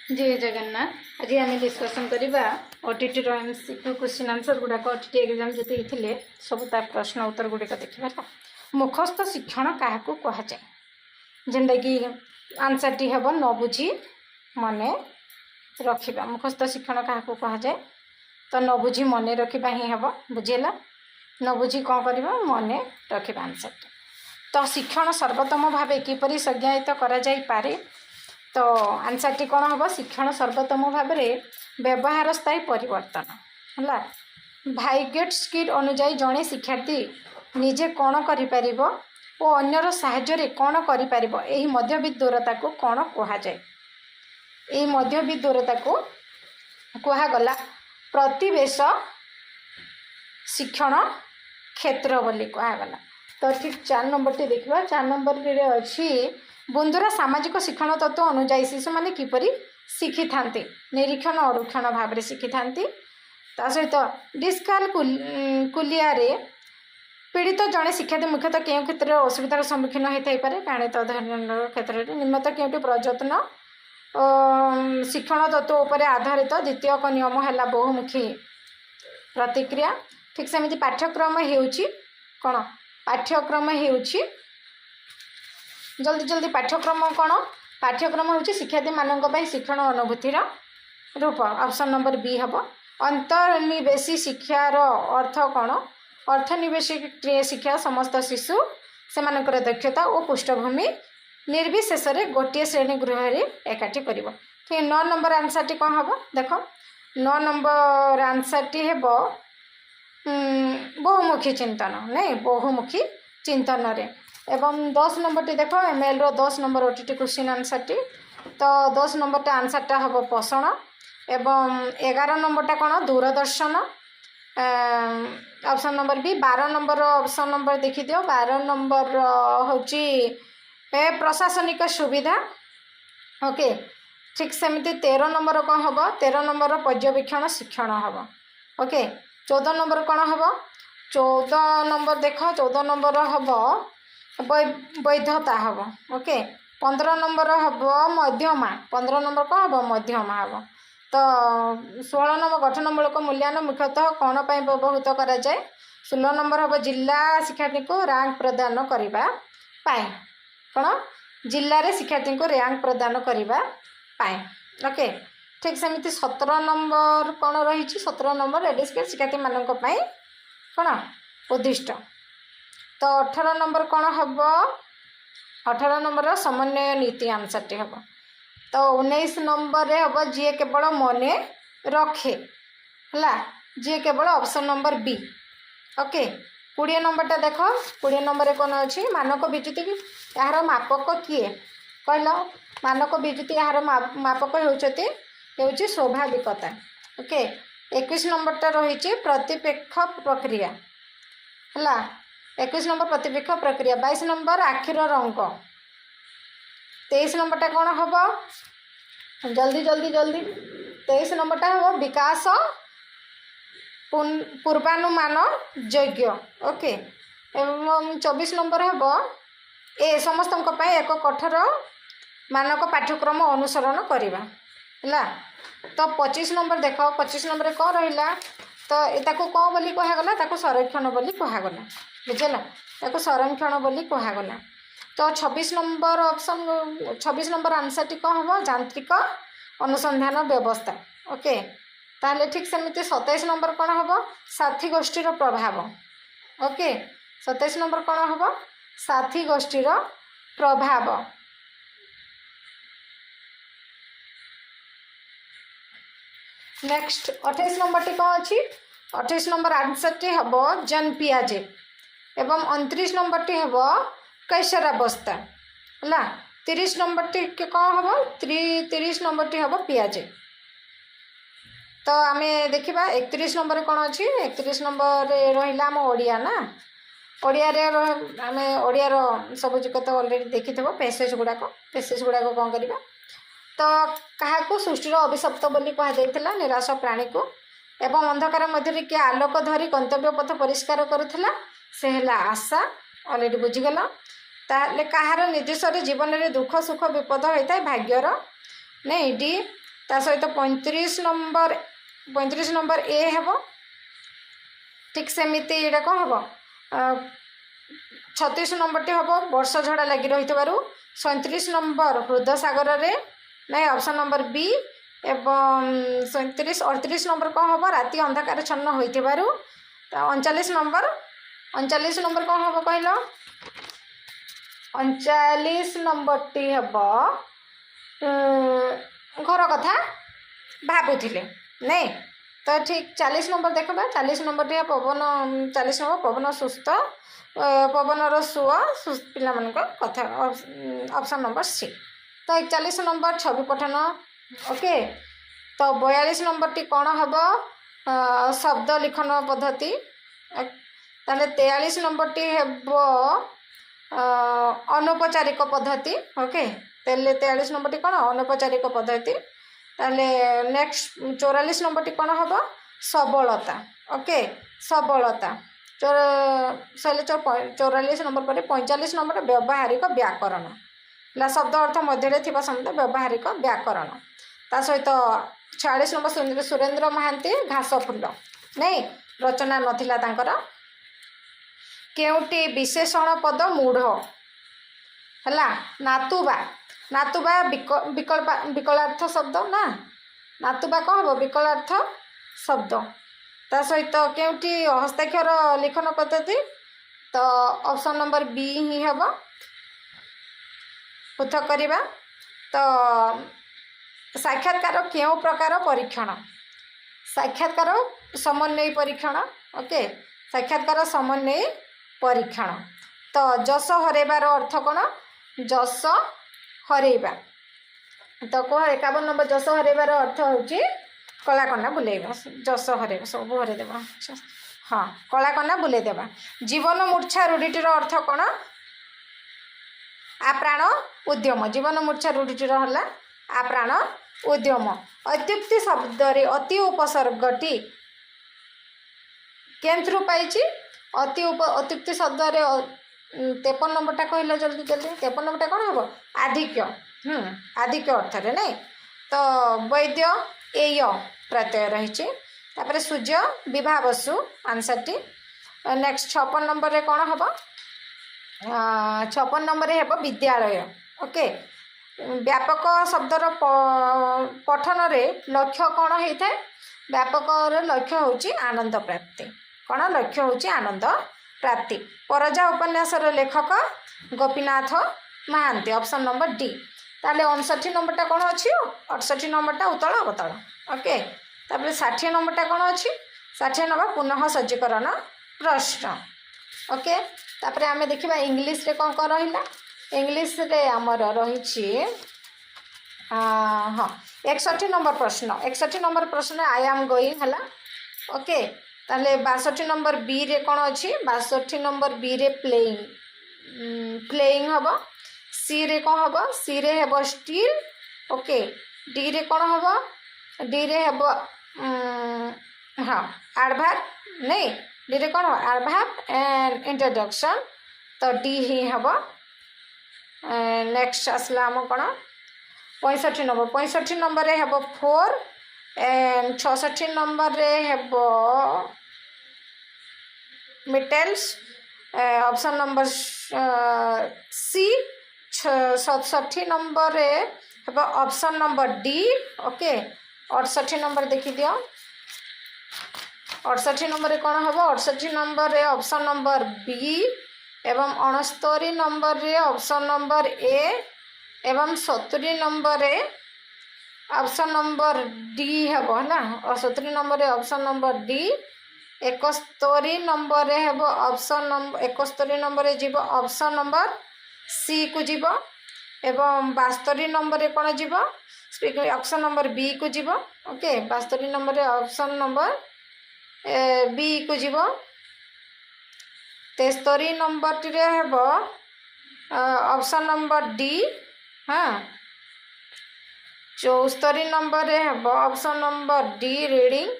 जय जगन्नाथ। आज आम डिस्कसन करवा ओटीटी एमसीक्यू क्वेश्चन आंसर गुड़ाक ओटीटी एग्जाम जो देते सब तार प्रश्न उत्तर गुड़िक देखा। मुखस्थ शिक्षण क्या कहुए जेनटा कि आंसर टी हम न बुझी मन रखा। मुखस्थ शिक्षण क्या कहुए तो न बुझी मन रखा ही हम बुझेगा न बुझी कौन कर मन रखा आंसर टी। तो शिक्षण सर्वोत्तम भाव किपरि संज्ञायित करा जाई पारे तो आंसर टी कौन हम शिक्षण सर्वोत्तम भाव में व्यवहार स्थायी परिवर्तन है। भाइगेट स्किल अनुजाई जड़े शिक्षार्थी निजे कौन कर और अन्यर साहाय्य कौन कर मध्यवित दूरता को कौन कहुए। यही मध्यवित दूरता को कहगला प्रतिवेश शिक्षण क्षेत्र बोली कहगला। तो ठीक 4 नंबर टी देखा। 4 नंबर टी अच्छी बंधुरा सामाजिक शिक्षण तत्व अनुजाई शिशु मैंने किपरि शिखि था निरीक्षण अरुक्षण भाव में शिखि था। सहित डिस्काल कुलिया पीड़ित जड़े शिक्षार्थी मुख्यतः क्यों क्षेत्र में असुविधार सम्मुखीन होता है गाणित अध्ययन क्षेत्र में निम्नत क्योंटी प्रयत्न शिक्षण तत्व उपर आधारित द्वितीय नियम है बहुमुखी प्रतिक्रिया। ठीक सेमती पाठ्यक्रम कौन पाठ्यक्रम जल्दी जल्दी पाठ्यक्रम कौन पाठ्यक्रम हूँ शिक्षार्थी मानों शिक्षण अनुभूतिर रूप। ऑप्शन नंबर बी हम अंतर्निवेशी शिक्षार अर्थ कौन अर्थनिवेशी शिक्षा समस्त शिशु से दक्षता और पृष्ठभूमि निर्विशेष गोटे श्रेणी गृह एकाठी कर। ठीक 9 नंबर आंसर टी कौन हम देख 9 नंबर आंसर टी है बहुमुखी चिंतन नहीं बहुमुखी चिंतन रे। एवं 10 नंबर टी देख एमएल रो 10 number OTT question answer T. तो 10 नंबर टा आंसर टा हम पोषण एवं 11 नंबर टा कौन Doordarshan option number B. 12 number option number देखी दियो 12 नंबर हूँ प्रशासनिक सुविधा ओके। ठीक सेमती 13 नंबर कौन हम 13 नंबर पर्यवेक्षण शिक्षण हम ओके। 14 नंबर कौन हम 14 नंबर देख 14 नंबर हम वैधता हम ओके। 15 नंबर हम मध्यमा 15 नंबर कौन हम मध्यमा हम। तो 16 नंबर गठनमूलक मूल्यांकन मुख्यतः कौन पर व्यवहृत करा जाए। 16 नंबर हम जिला शिक्षार्थी को रैंक प्रदान करने कौन जिले में शिक्षार्थी को रैंक प्रदान करने ओके। ठीक सेमती 17 नंबर कौन रही 17 नंबर एडिस्केल शिक्षार्थी मानों कौन उद्दिष्ट। तो 18 नंबर कौन हम 18 नंबर समन्वय नीति आंसर टी हम। तो 19 नंबर रे हम जी केवल मन रखे है जी केवल option number B okay. 20 number टा देख 20 नंबर कौन अच्छी मानक विद्युत यार मापक किए कहल मानक विद्युत यार मापक होती स्वाभाविकता ओके। 21 नंबर टा रही प्रतिपेक्ष प्रक्रिया है 21 नंबर प्रतिपेक्ष प्रक्रिया। 22 नंबर आखिर रंग। 23 नंबर टा कौन हम जल्दी जल्दी जल्दी 23 नंबर टा हम विकास पूर्वानुमान योग्य ओके। एवं 24 नंबर हम ए समस्त एक कठोर मानक पाठ्यक्रम अनुसरण करवा है। तो 25 नंबर देख 25 नंबर कौन रहा तो ताको कौन बोली कहगला ताको संरक्षण बोली कहगला बुझेगा ताको संरक्षण बोली कहगला। तो 26 number option 26 number answer T कौन हम यांत्रिक अनुसंधान व्यवस्था ओके। ताहले ठीक सेमती 27 नंबर कौन हम साथी गोष्ठीर प्रभाव ओके। 27 नंबर कौन हम साथी गोष्ठीर प्रभाव। नेक्स्ट 28 नंबर टी कौन अच्छी 28 नंबर आंसर टी हम जन पियाजे एवं 29 नंबर टी हम कैशरावस्था है। 30 नंबर टी कौन हम 30 नंबर टी हम पियाजे। तो आम देखा 31 नंबर कौन अच्छी 31 नंबर रहा आम ओडिया ना ओडिया आम ओडियार सब जगह तो अलरेडी देखी पैसेज गुड़ाक कौन करवा। तो क्या सृष्टिर अभिशप्त बोली कहुला निराश प्राणी को एवं अंधकार मध्य किए आलोक धरी गंतव्य पथ परिष्कार करुला से है आशा अलरेडी बुझीगल। ताहले कहार निर्देश जीवन में दुख सुख विपद होता है भाग्यर नहीं डी ता सहित 35 नंबर ए हेब ठीक सेमिति एटा कौन हम 36 नंबर टी हम वर्ष झड़ा लगी रही 37 नंबर हृदय सागर रे नहीं ऑप्शन नंबर बी एवं 38 नंबर कौन हम राति अंधकार छन्न हो 39 नंबर कौन हम कहल 39 नंबर टी हम घर कथा भावुले नहीं तो ठीक 40 नंबर देखा 40 नंबर टी पवन 40 नंबर पवन सुस्थ पवन सुआ पिला कथा ऑप्शन नंबर सी तो 41 नंबर छवि पठन ओके तो 42 नंबर टी कौन हम शब्द लिखन पद्धति ताले 43 नंबर टी हेब अनौपचारिक पद्धति ओके तेले 43 नंबर टी कौन अनौपचारिक पद्धति ताले नेक्स्ट 44 नंबर टी कौन हम सबलता ओके सबलता 44 नंबर पर 45 नंबर व्यावहारिक व्याकरण ला शब्द अर्थ मध्य थी शब्द व्यावहारिक व्याकरण ता सहित 46 नंबर सुरेंद्र महांती घास फूल नहीं रचना नथिला तांकर केउटी विशेषण पद मूढ़ है नातुबा विकलार्थ शब्द ना नातुबा कौन हम विकलार्थ शब्द ता सहित केउटी हस्ताक्षर लिखन पद्धति तो ऑप्शन नंबर बी ही हम पृथक करवा तो साक्षात्कार क्यों प्रकार परीक्षण साक्षात्कार समन्वय परीक्षण ओके साक्षात्कार समन्वय परीक्षण तो जस हरेबार अर्थ कौन जस हरेबा तो कह 51 नंबर जस हरेबार अर्थ होची कलाकना बुलेबा जस हरेबा सब हरेदेबा हाँ कलाकना बुलेदेबा जीवन मूर्छा रूढ़ीटीर अर्थ कौन आप्राण उद्यम जीवन मूर्छा रूढ़ीटीर है आप्राण उद्यम अत्युक्ति शब्द रे अति उपसर्गटी केंद्र पाई अत्युक्ति शब्द रे 53 नंबरटा कहल जल्दी जल्दी 53 नंबरटा कौन हम आधिक्य आधिक्य अर्थ रे नहीं तो वैद्य एय प्रत्यय रही सूर्य विभावसु आंसर टी नेक्स्ट 56 नंबर रे कौन हम 56 नंबर रे हम विद्यालय ओके व्यापक शब्दर पठन रे लक्ष्य कौन होता है व्यापक लक्ष्य होची आनंद प्राप्ति कौन लक्ष्य होची आनंद प्राप्ति परजा उपन्यासर लेखक Gopinath Mohanty option number D ताले 59 नंबरटा कौन अच्छी 68 नंबरटा उत्तल अवतल ओके तापर 60 नंबरटा कौन अच्छी 60 नंबर पुनः सज्जीकरण प्रश्न ओके तापर आम देखा इंग्लीश रे कौन कौन रहा इंग्लीश रे आमर रही हाँ 61 नंबर प्रश्न 61 नंबर प्रश्न आई एम गोइंग है ओके ताले 62 नंबर बी रे कौन अच्छी 62 नंबर बी रे प्लेइंग हम सी रे कौन हम सी रे हेब स्टील ओके डी रे कौन हम डी रे हेब हाँ एडभार्ब नहीं डी रे कौन हम एडभार्ब एंड इंट्रोडक्शन तो डी ही हम नेक्स्ट आसला आम कौन 65 नंबर रे हेब 4 एंड 66 नंबर रे हेब मिटेल्स ऑप्शन नंबर सी 67 नंबर रे हेब option number D okay 68 number देखी दियो 68 नंबर रे कौन हम 68 नंबर रे ऑप्शन नंबर बी एवं 69 नंबर रे ऑप्शन नंबर ए एवं 70 नंबर रे ऑप्शन नंबर डी हेब है 70 नंबर रे ऑप्शन नंबर डी 71 नंबर रे हेब ऑप्शन नंबर 71 नंबर रे जीव ऑप्शन नंबर सी को जीव एवं 72 नंबर रे कौन जीव ऑप्शन नंबर बी को जीव ओके 72 नंबर रे ऑप्शन नंबर बी को जीव 73 नंबर टी हेब ऑप्शन नंबर डी हाँ 74 नंबर रे हेब option number D reading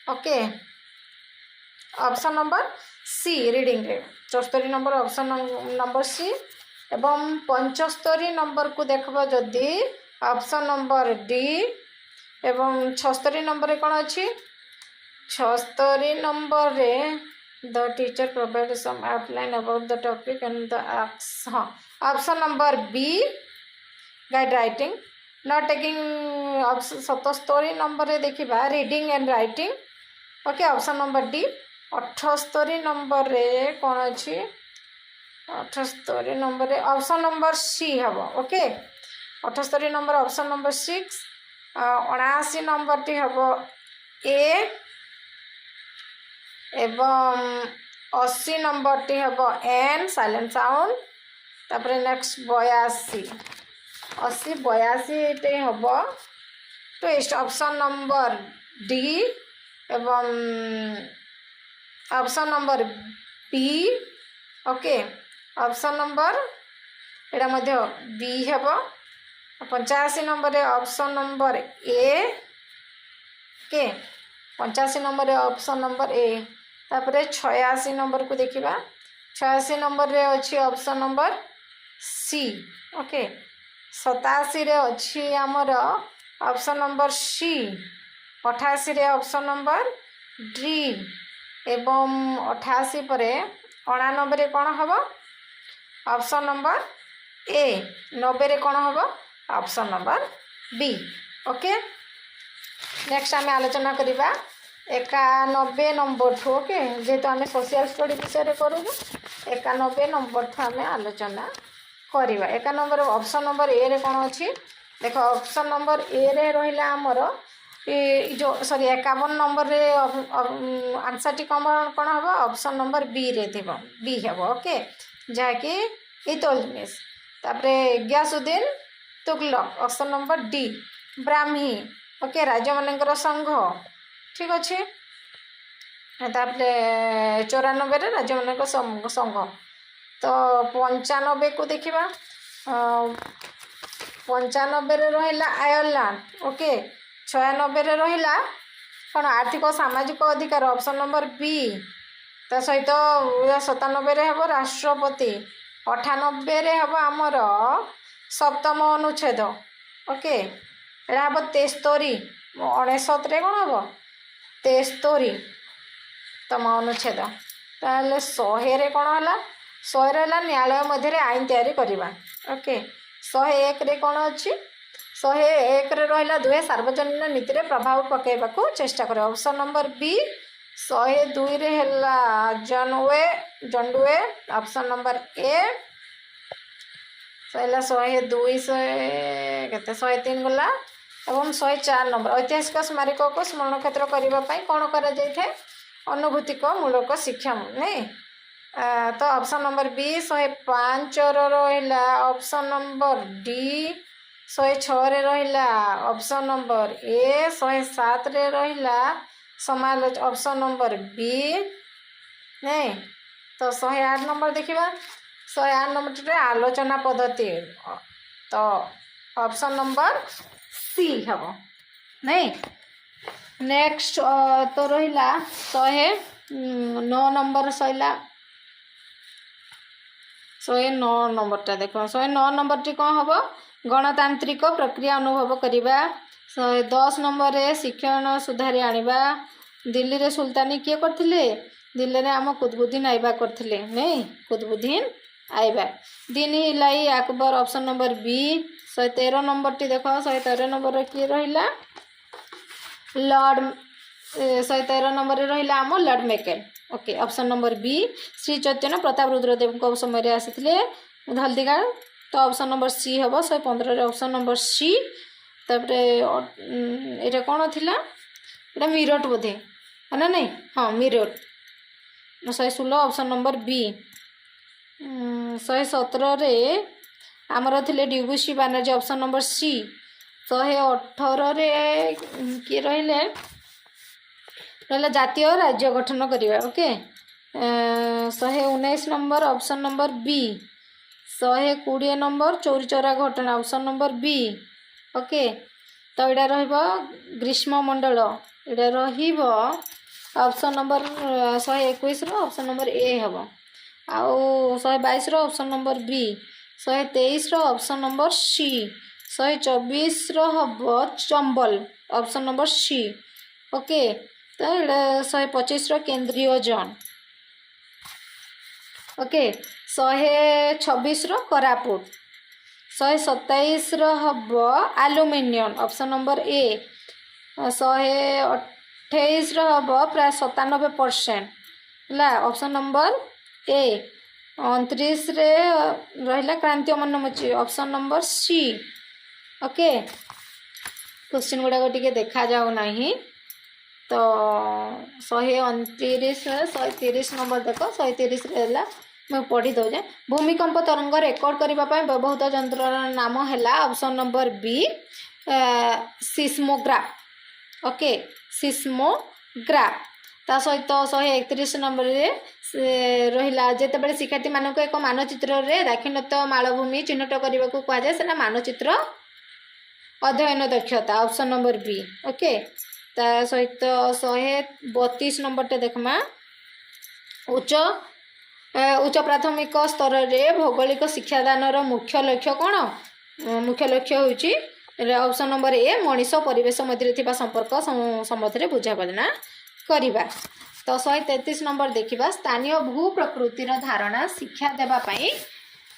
okay option number C reading रे 74 नंबर ऑप्शन नंबर सी एवं 75 नंबर को देखब जदि ऑप्शन नंबर डी एवं 76 नंबर कौन अच्छी 76 नंबर रे the teacher provide some outline about the topic and the ask हाँ option number B guide writing not taking 77 number रे देखिबा reading and writing okay option number D 78 number रे कौन अच्छी 78 नंबर रे ऑप्शन नंबर सी हम okay 78 number option number 6 79 number टी हम ए एवं 80 नंबर टी हम एन साइलेंट साउंड तापर नेक्स्ट 82 80 82 टे हम ट्विस्ट ऑप्शन नंबर डी एवं option number B okay option number एटा मध्य बी हेब 85 नंबर ऑप्शन नंबर ए के 85 नंबर ऑप्शन नंबर ए तापर 86 नंबर को देखिबा 86 नंबर रे अच्छी ऑप्शन नंबर सी ओके 87 रे अच्छी आमर ऑप्शन नंबर सी 88 रे ऑप्शन नंबर डी एवं 88 पर 89 रे कौन हम ऑप्शन नंबर ए 90 रे कौन हम option number B okay next आम आलोचना करवा 91 नंबर ठू ओके जेहेतु आम सोशल स्टडी विषय करूँ 91 नंबर ठू आम आलोचना करवा 91 नंबर ऑप्शन नंबर ए रे कौन अच्छी देख ऑप्शन नंबर ए रे रहिला आमर जो सॉरी 51 नंबर रे आंसर टी कौन कौन हम ऑप्शन नंबर बी रे थी बी हे ओके जहाँकि इतोलमिस तापरे Ghiyasuddin Tughlaq option number D Brahmi okay राज्य मानकर संघ ठीक अच्छे तापरे 94 राज्य मानक संघ तो 95 को देखा 95 रे रहिला आयरलैंड ओके 96 रे रहिला कौन आर्थिक सामाजिक अधिकार ऑप्शन नंबर बी ता सहित 97 रे हम राष्ट्रपति 98 रे हम आमर सप्तम अनुच्छेद ओके एटा हम 73 69 कौन हम 73 तम अनुच्छेद ताहले 100 रे कौन है 100 रे न्यायालय मध्य आईन तैयारी करवा ओके 101 रे कौन अच्छी 101 रे रहिला दुहे सार्वजनिक नीति रे प्रभाव पकेबा को चेष्टा करे ऑप्शन नंबर बी 102 रे हैला जनडुए ऑप्शन नंबर ए सैला 102 केते 103 गला एवं 104 नंबर ऐतिहासिक स्मारक को स्मरण क्षेत्र करने कौन करा जाए अनुभूतिक मूलक शिक्षा नहीं तो ऑप्शन नंबर बी 105 रहा ऑप्शन नंबर डी 106 रे रहिला ऑप्शन नंबर ए 107 रे रहिला समालोच ऑप्शन नंबर बी नहीं तो 108 नंबर देखिबा 108 नंबर रे आलोचना पद्धति तो ऑप्शन नंबर सी हम नहीं नेक्स्ट तो रहिला 109 नंबर सैला 109 नंबर टा देखो 109 नंबर टी कौन हम गणतांत्रिक प्रक्रिया अनुभव करवा 110 नंबर रे शिक्षण सुधारी आनिबा दिल्ली रे सुल्तानी किए करथिले दिल्ली रे आम कुतुबुद्दीन आइबा करथिले नहीं कुतुबुद्दीन आइबा दिन इलाई Akbar option number B 113 number टी देखो 113 नंबर रे किए रहिला लॉर्ड 113 नंबर रे रहिला आम Lord Macaulay okay option number B Shri Chaitanya Pratap Rudradev को समय रे आसीथिले हल्दीगाड़ तो ऑप्शन नंबर सी हम 115 ऑप्शन नंबर सी तापर ये कौन थिला एटा मीरठ बोधे है ना नहीं हाँ मीरठ 116 ऑप्शन नंबर बी 117 रे आमर थिले W C Bonnerjee option number C 118 रे किए रहिले जातीय राज्य गठन करवा okay 119 number option number B 120 number चोरी चोरा घटना ऑप्शन नंबर बी ओके तो यहाँ रहिबो ग्रीष्म मंडल यहाँ रहिबो ऑप्शन नंबर 121 रो ऑप्शन नंबर ए हम आउ 122 रो ऑप्शन नंबर बी 123 रो ऑप्शन नंबर सी 124 हम Chambal option number C. Okay तो ये 125 केंद्रीय जोन। ओके 126 कोरापुट। 127 हम आलुमिनियम ऑप्शन नंबर ए। 128 हम प्राय 97% है ऑप्शन नंबर ए। 29 रहा क्रांतीय मनमुची option number C. Okay question गुड़ाक टे देखा जाऊ नहीं तो 129 130 नंबर देख 130 है मैं पढ़ी दौजे। भूमिकंप तरंग रेकर्ड करने व्यवहृत यंत्र नाम है option number B seismograph. Okay seismograph ता सहित 131 नंबर रहा जितेबाला शिक्षार्थी मानक एक मानचित्र में दाक्षिणात्य मालभूमि चिन्हट करने को कहुए से मानचित्र अध्ययन दक्षता ऑप्शन नंबर बी। ओके ता सहित 132 नंबर टे देखमा उच्च प्राथमिक स्तर रे भौगोलिक शिक्षादान मुख्य लक्ष्य कौन? मुख्य लक्ष्य होची ऑप्शन नंबर ए मनीष परिवेश मध्य थिबा संपर्क सम्बन्ध बुझापड़ा करवा। तो 133 नंबर देखा स्थानीय भू प्रकृतिर धारणा शिक्षा देवाई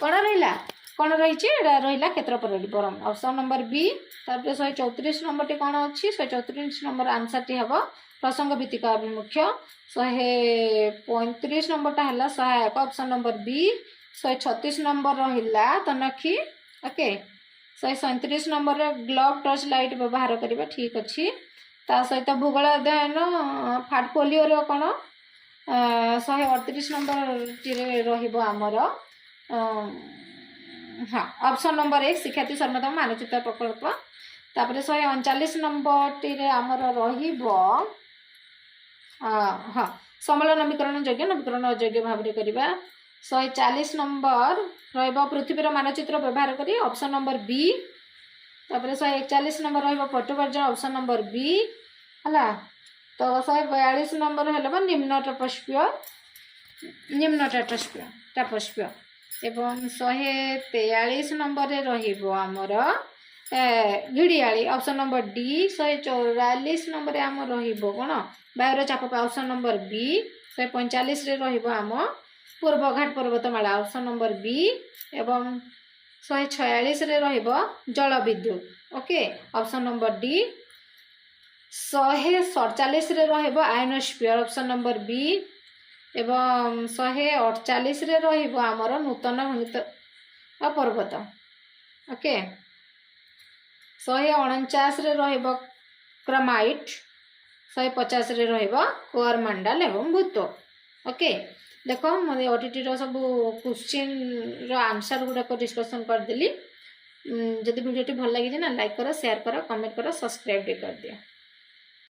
कौन रहा कौन रही क्षेत्रफल ऑप्शन नंबर बी। तापर 134 नंबर टी कौन अच्छी 134 नंबर आंसर टी हम प्रसंग भित्तिक अभिमुख्य। 135 नंबर टा है सहायक ऑप्शन नंबर बी। 136 नंबर रहा तनखी। ओके 137 नंबर ग्लोव टर्च लाइट व्यवहार करवा ठीक अच्छी। ता सहित भूगोल अध्ययन पोर्टफोलियो कौन 138 नंबर टी रमर हाँ ऑप्शन नंबर एक शिक्षार्थी सर्वोत्तम मानचित्र प्रकल्प। तापर 139 नंबर टी आमर हाँ समल नवीकरण योग्य नवीकरण अयोग्य भाव में करवा। 140 नंबर पृथ्वीर मानचित्र व्यवहार करी ऑप्शन नंबर बी। तापर 141 नंबर पटुवर्जन ऑप्शन नंबर बी है। तो 142 नंबर है निम्न टापोस्फियर एवं 143 नंबर रमर घिड़ियाली ऑप्शन नंबर डी। 144 नंबर आम कौन वायुर चाप ऑप्शन नंबर बी। 145 आम पूर्व घाट पर्वतमाला ऑप्शन नंबर बी एवं 146 जल विद्युत okay option number D. 147 ionosphere option number B एवं 148 आमर नूतन भूमित पर्वत। Okay 149 chromite. 150 कोरमंडल एवं भूतो। ओके देख मैं ओटीटी सब क्वेश्चन आंसर गुड़ाक डिस्कसन करदेली। जदि वीडियो भल लगी ना लाइक करो शेयर करो कमेंट करो सब्सक्राइब कर दिया।